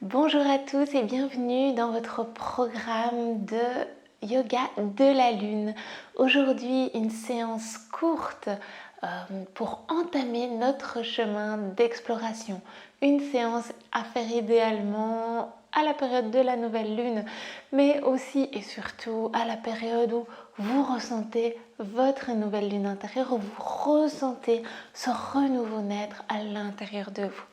Bonjour à tous et bienvenue dans votre programme de yoga de la lune. Aujourd'hui, une séance courte pour entamer notre chemin d'exploration. Une séance à faire idéalement à la période de la nouvelle lune, mais aussi et surtout à la période où vous ressentez votre nouvelle lune intérieure, où vous ressentez ce renouveau naître à l'intérieur de vous.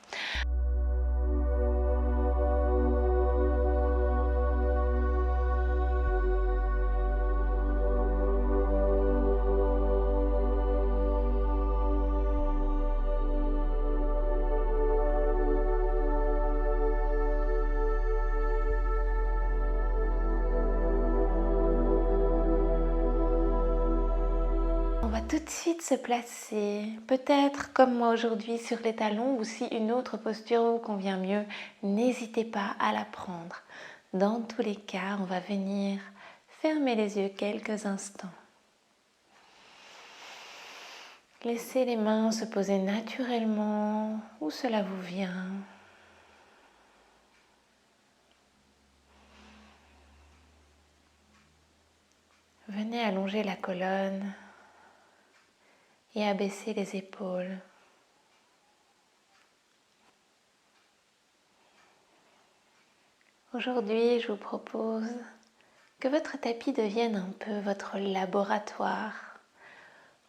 On va tout de suite se placer, peut-être comme moi aujourd'hui sur les talons, ou si une autre posture vous convient mieux, n'hésitez pas à la prendre. Dans tous les cas, on va venir fermer les yeux quelques instants. Laissez les mains se poser naturellement où cela vous vient. Venez allonger la colonne et abaisser les épaules. Aujourd'hui, je vous propose que votre tapis devienne un peu votre laboratoire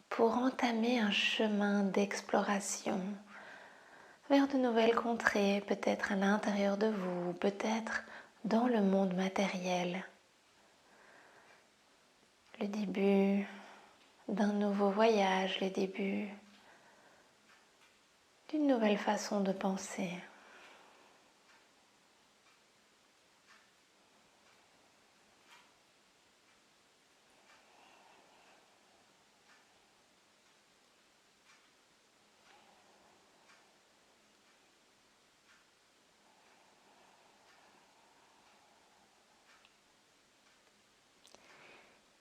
pour entamer un chemin d'exploration vers de nouvelles contrées, peut-être à l'intérieur de vous, peut-être dans le monde matériel. Le début d'un nouveau voyage, le début d'une nouvelle façon de penser.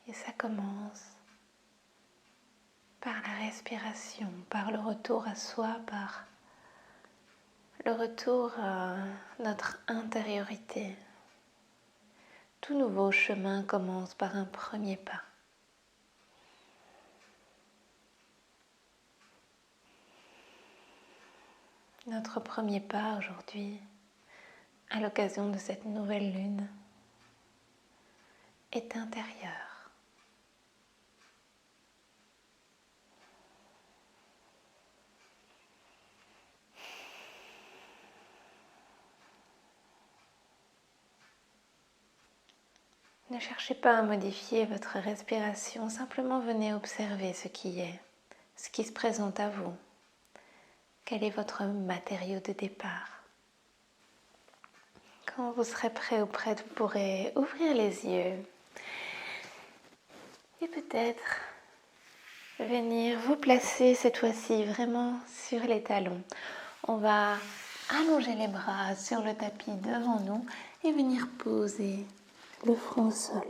Et ça commence par la respiration, par le retour à soi, par le retour à notre intériorité. Tout nouveau chemin commence par un premier pas. Notre premier pas aujourd'hui, à l'occasion de cette nouvelle lune, est intérieur. Ne cherchez pas à modifier votre respiration, simplement venez observer ce qui est, ce qui se présente à vous. Quel est votre matériau de départ? Quand vous serez prêt ou prête, vous pourrez ouvrir les yeux et peut-être venir vous placer cette fois-ci vraiment sur les talons. On va allonger les bras sur le tapis devant nous et venir poser le front au sol.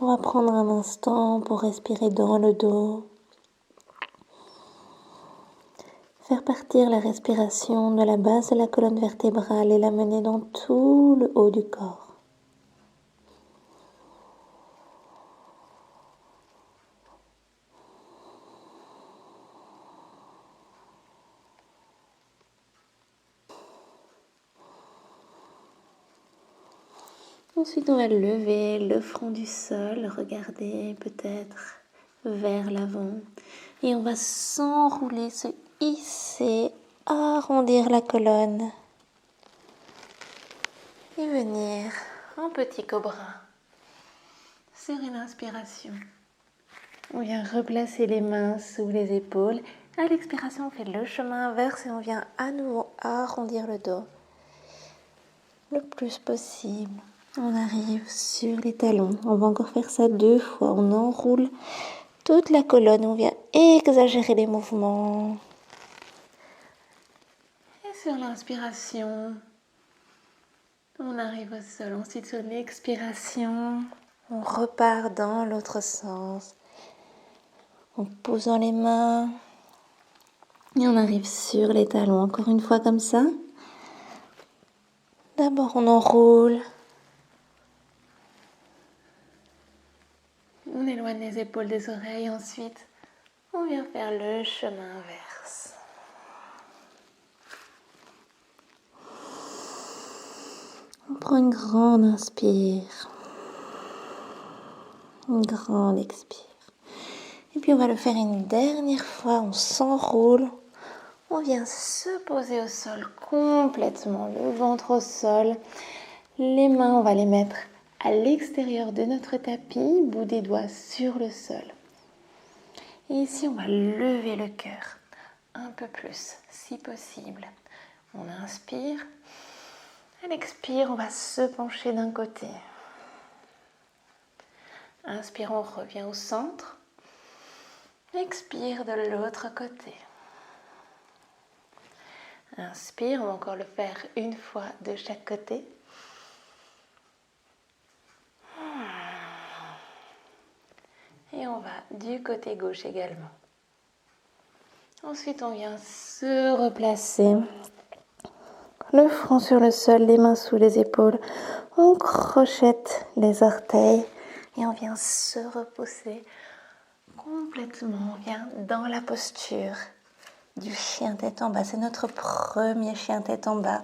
On va prendre un instant pour respirer dans le dos. Faire partir la respiration de la base de la colonne vertébrale et la mener dans tout le haut du corps. Ensuite, on va lever le front du sol, regarder peut-être vers l'avant. Et on va s'enrouler, se hisser, arrondir la colonne. Et venir en petit cobra sur une inspiration. On vient replacer les mains sous les épaules. À l'expiration, on fait le chemin inverse et on vient à nouveau arrondir le dos le plus possible. On arrive sur les talons. On va encore faire ça 2 fois. On enroule toute la colonne. On vient exagérer les mouvements. Et sur l'inspiration, On arrive au sol. Ensuite, sur l'expiration, on repart dans l'autre sens. En posant les mains. Et on arrive sur les talons. Encore une fois comme ça. D'abord, on enroule. On éloigne les épaules des oreilles. Ensuite, on vient faire le chemin inverse. On prend une grande inspire. Une grande expire. Et puis on va le faire une dernière fois. On s'enroule. On vient se poser au sol complètement. Le ventre au sol. Les mains, on va les mettre à l'extérieur de notre tapis. Bout des doigts sur le sol. Et ici, on va lever le cœur un peu plus, si possible. On inspire. À l'expire, on va se pencher d'un côté. Inspire, on revient au centre. Expire de l'autre côté. Inspire, on va encore le faire une fois de chaque côté. Et on va du côté gauche également. Ensuite, on vient se replacer. Le front sur le sol, les mains sous les épaules. On crochette les orteils et on vient se repousser complètement. On vient dans la posture du chien tête en bas. C'est notre premier chien tête en bas.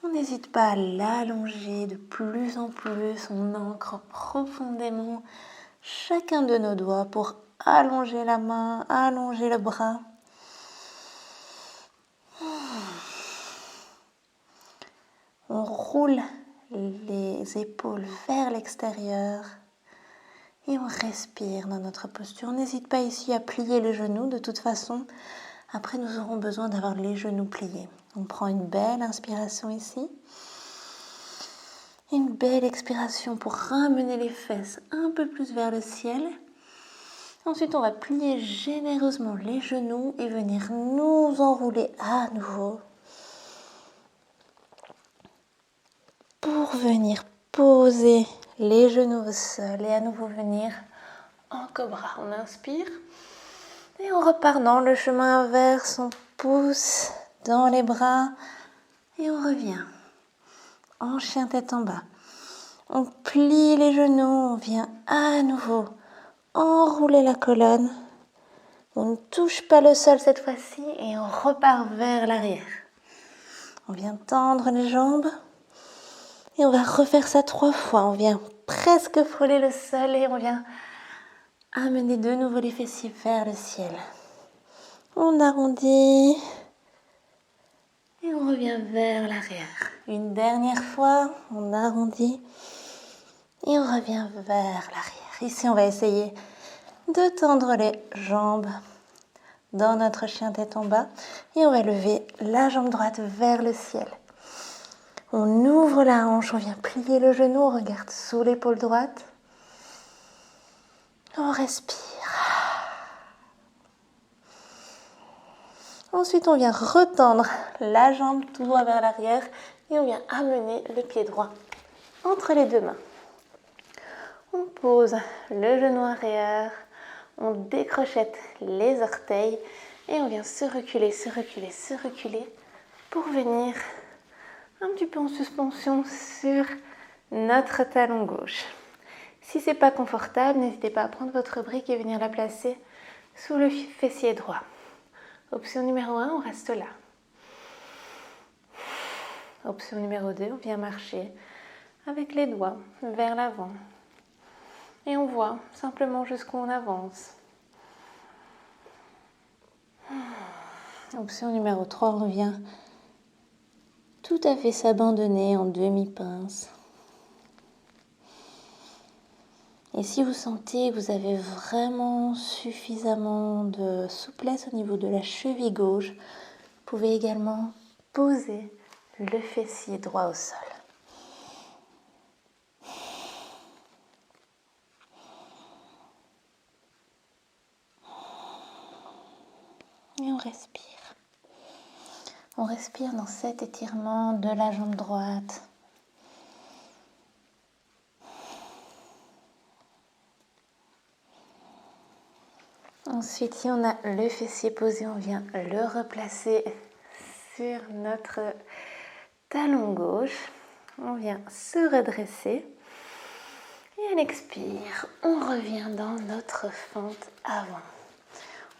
On n'hésite pas à l'allonger de plus en plus. On ancre profondément chacun de nos doigts pour allonger la main, allonger le bras. On roule les épaules vers l'extérieur et on respire dans notre posture. On n'hésite pas ici à plier les genoux. De toute façon, après nous aurons besoin d'avoir les genoux pliés. On prend une belle inspiration ici. Une belle expiration pour ramener les fesses un peu plus vers le ciel. Ensuite, on va plier généreusement les genoux et venir nous enrouler à nouveau. Pour venir poser les genoux au sol et à nouveau venir en cobra. On inspire et on repart dans le chemin inverse. On pousse dans les bras et on revient en chien tête en bas. On plie les genoux, on vient à nouveau enrouler la colonne. On ne touche pas le sol cette fois-ci et on repart vers l'arrière. On vient tendre les jambes. Et on va refaire ça 3 fois. On vient presque frôler le sol et on vient amener de nouveau les fessiers vers le ciel. On arrondit et on revient vers l'arrière. Une dernière fois, on arrondit et on revient vers l'arrière. Ici, on va essayer de tendre les jambes dans notre chien tête en bas et on va lever la jambe droite vers le ciel. On ouvre la hanche, on vient plier le genou, on regarde sous l'épaule droite. On respire. Ensuite, on vient retendre la jambe tout droit vers l'arrière et on vient amener le pied droit entre les deux mains. On pose le genou arrière, on décrochette les orteils et on vient se reculer pour venir un petit peu en suspension sur notre talon gauche. Si ce n'est pas confortable, n'hésitez pas à prendre votre brique et venir la placer sous le fessier droit. Option numéro 1, on reste là. Option numéro 2, on vient marcher avec les doigts vers l'avant. Et on voit simplement jusqu'où on avance. Option numéro 3, on revient tout à fait s'abandonner en demi-pince. Et si vous sentez que vous avez vraiment suffisamment de souplesse au niveau de la cheville gauche, vous pouvez également poser le fessier droit au sol. Et on respire. On respire dans cet étirement de la jambe droite Ensuite, si on a le fessier posé, on vient le replacer sur notre talon gauche. On vient se redresser. Et à l'expire, on revient dans notre fente avant.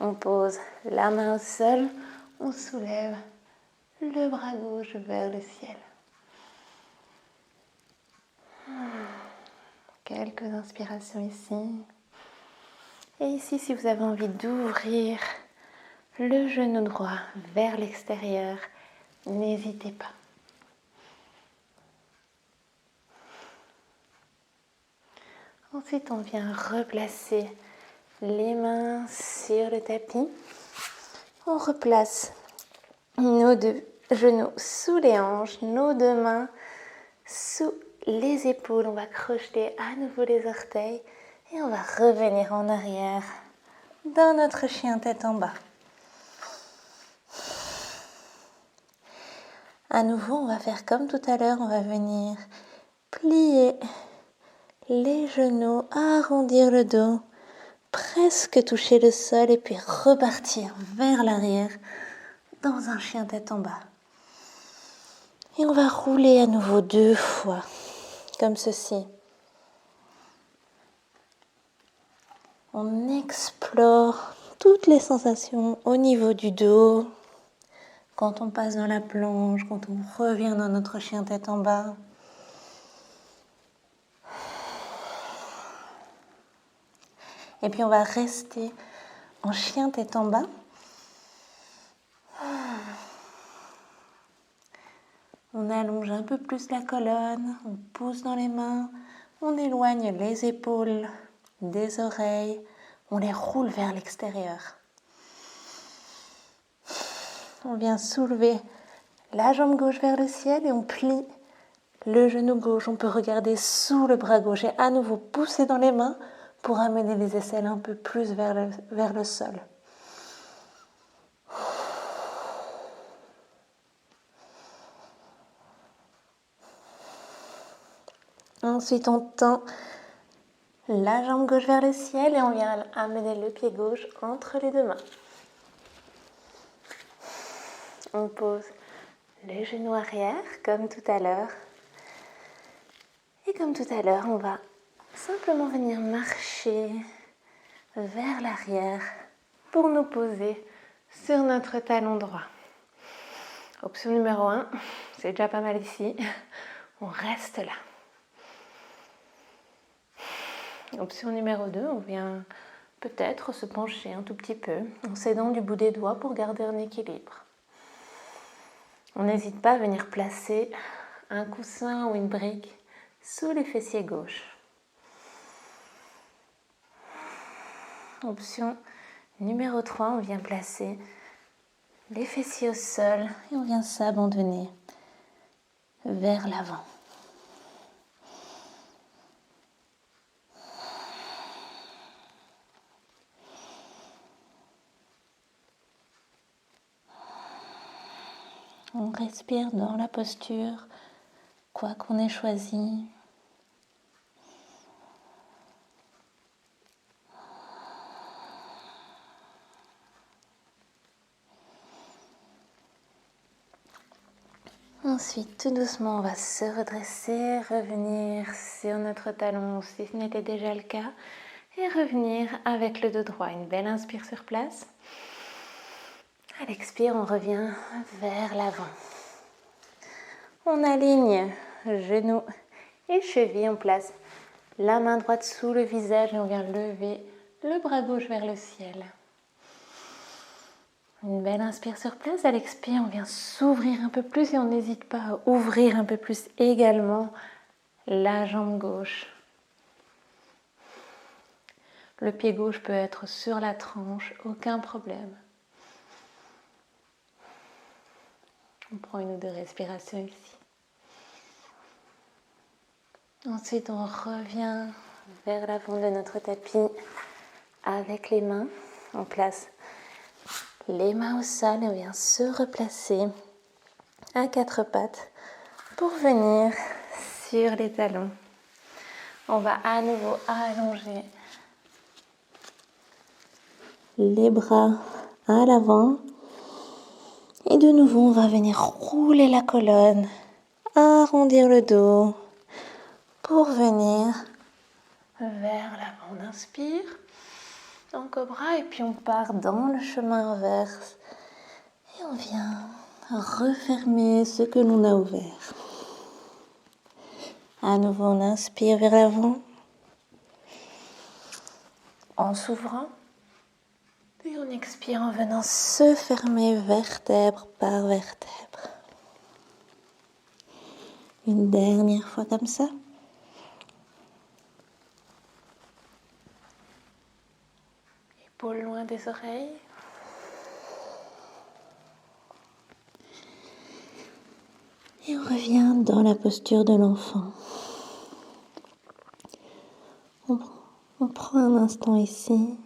On pose la main au sol, on soulève le bras gauche vers le ciel. Quelques inspirations ici. Et ici, si vous avez envie d'ouvrir le genou droit vers l'extérieur, n'hésitez pas. Ensuite, on vient replacer les mains sur le tapis. On replace nos deux genoux sous les hanches, nos deux mains sous les épaules. On va crocheter à nouveau les orteils et on va revenir en arrière dans notre chien tête en bas. À nouveau, on va faire comme tout à l'heure, on va venir plier les genoux, arrondir le dos, presque toucher le sol et puis repartir vers l'arrière dans un chien tête en bas. Et on va rouler à nouveau 2 fois, comme ceci. On explore toutes les sensations au niveau du dos, quand on passe dans la planche, quand on revient dans notre chien tête en bas. Et puis on va rester en chien tête en bas. On allonge un peu plus la colonne, on pousse dans les mains, on éloigne les épaules des oreilles, on les roule vers l'extérieur. On vient soulever la jambe gauche vers le ciel et on plie le genou gauche. On peut regarder sous le bras gauche et à nouveau pousser dans les mains pour amener les aisselles un peu plus vers le sol. Ensuite, on tend la jambe gauche vers le ciel et on vient amener le pied gauche entre les deux mains. On pose les genoux arrière comme tout à l'heure. Et comme tout à l'heure, on va simplement venir marcher vers l'arrière pour nous poser sur notre talon droit. Option numéro 1, c'est déjà pas mal ici. On reste là. Option numéro 2, on vient peut-être se pencher un tout petit peu en s'aidant du bout des doigts pour garder un équilibre. On n'hésite pas à venir placer un coussin ou une brique sous les fessiers gauche. Option numéro 3, on vient placer les fessiers au sol et on vient s'abandonner vers l'avant. On respire dans la posture, quoi qu'on ait choisi. Ensuite, tout doucement, on va se redresser, revenir sur notre talon si ce n'était déjà le cas et revenir avec le dos droit. Une belle inspire sur place. À l'expire, on revient vers l'avant. On aligne genoux et chevilles. On place la main droite sous le visage et on vient lever le bras gauche vers le ciel. Une belle inspire sur place. À l'expire, on vient s'ouvrir un peu plus et on n'hésite pas à ouvrir un peu plus également la jambe gauche. Le pied gauche peut être sur la tranche, aucun problème. On prend une ou deux respirations ici. Ensuite, on revient vers l'avant de notre tapis avec les mains. On place les mains au sol et on vient se replacer à 4 pattes pour venir sur les talons. On va à nouveau allonger les bras à l'avant. Et de nouveau, on va venir rouler la colonne, arrondir le dos pour venir vers l'avant. On inspire en cobra et puis on part dans le chemin inverse. Et on vient refermer ce que l'on a ouvert. À nouveau, on inspire vers l'avant en s'ouvrant. Et on expire en venant se fermer vertèbre par vertèbre. Une dernière fois comme ça. Épaules loin des oreilles. Et on revient dans la posture de l'enfant. On prend un instant ici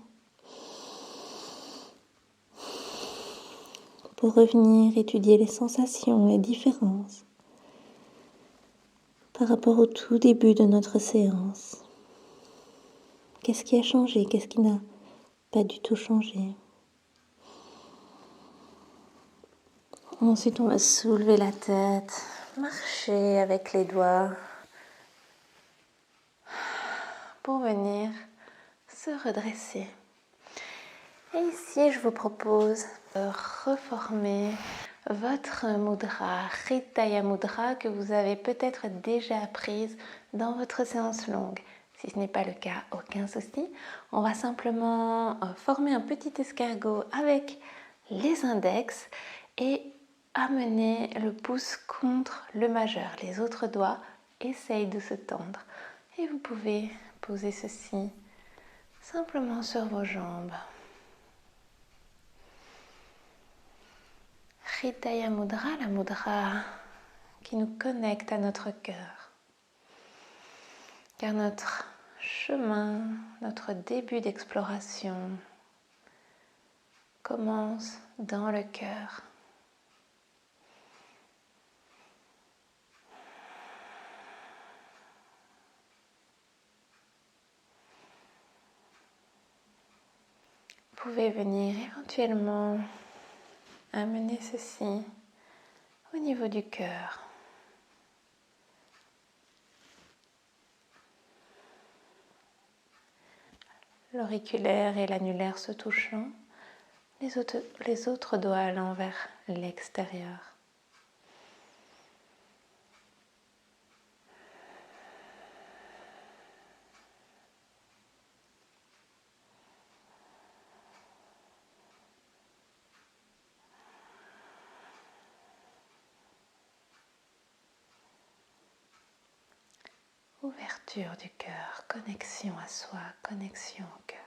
pour revenir étudier les sensations, les différences par rapport au tout début de notre séance. Qu'est-ce qui a changé? Qu'est-ce qui n'a pas du tout changé? Ensuite, on va soulever la tête, marcher avec les doigts pour venir se redresser. Et ici, je vous propose de reformer votre mudra, Hridaya Mudra, que vous avez peut-être déjà apprise dans votre séance longue. Si ce n'est pas le cas, aucun souci. On va simplement former un petit escargot avec les index et amener le pouce contre le majeur. Les autres doigts essayent de se tendre. Et vous pouvez poser ceci simplement sur vos jambes. Hridaya Mudra, la mudra qui nous connecte à notre cœur. Car notre chemin, notre début d'exploration commence dans le cœur. Vous pouvez venir éventuellement amener ceci au niveau du cœur. L'auriculaire et l'annulaire se touchant, les autres doigts allant vers l'extérieur. Ouverture du cœur, connexion à soi, connexion au cœur.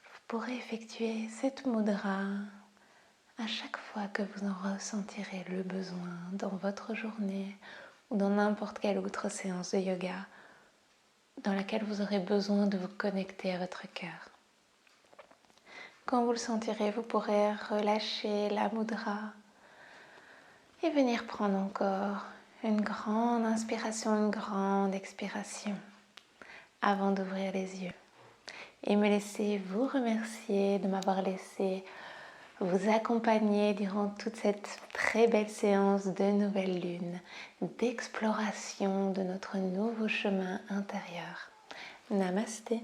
Vous pourrez effectuer cette mudra à chaque fois que vous en ressentirez le besoin dans votre journée ou dans n'importe quelle autre séance de yoga dans laquelle vous aurez besoin de vous connecter à votre cœur. Quand vous le sentirez, vous pourrez relâcher la mudra et venir prendre encore une grande inspiration, une grande expiration avant d'ouvrir les yeux. Et me laisser vous remercier de m'avoir laissé vous accompagner durant toute cette très belle séance de nouvelle lune, d'exploration de notre nouveau chemin intérieur. Namasté.